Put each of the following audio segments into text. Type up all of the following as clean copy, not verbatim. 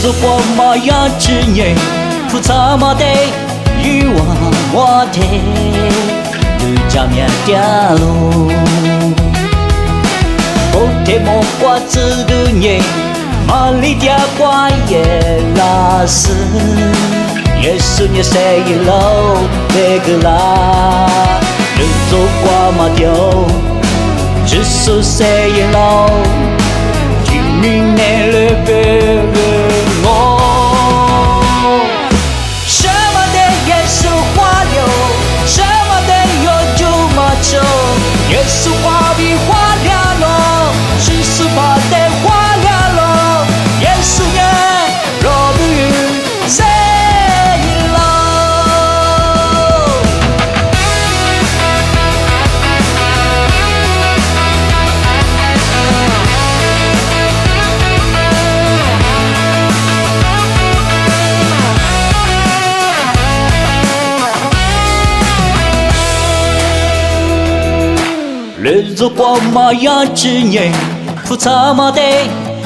做过么样子人，不怎么的欲望我的，你家面的路，不得莫挂这个人，马里的瓜也拉丝，耶稣你谁喽那个啦，你做过么丢，只是谁喽，听明年了别我。什么的耶稣花流，什么的有就马走，耶稣花比花亮咯，只是怕的花亮咯，耶稣也若不与谁咯。日子过么样子人，不怎么的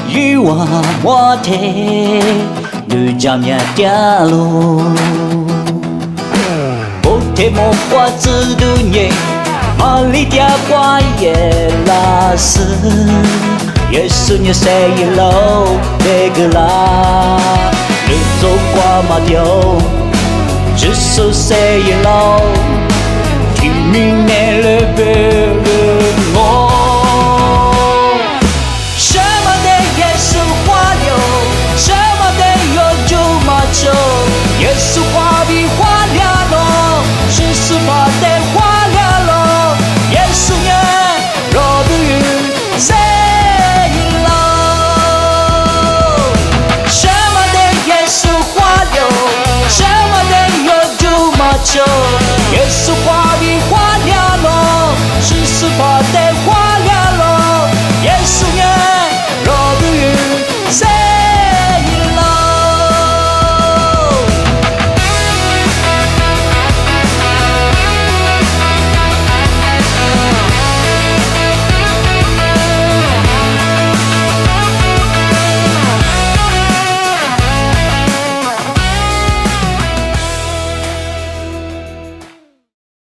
欲望我的，你家面的路，不得莫挂这个人，马里的瓜也拉丝，耶稣你谁喽那个啦，日子过么丢，只是谁喽，听明年了别。什么的耶稣花流，什么的有就马走，耶稣花比花亮咯，是司法的花亮咯，耶稣也若不与谁咯。什么的耶稣花流，什么的有就马走。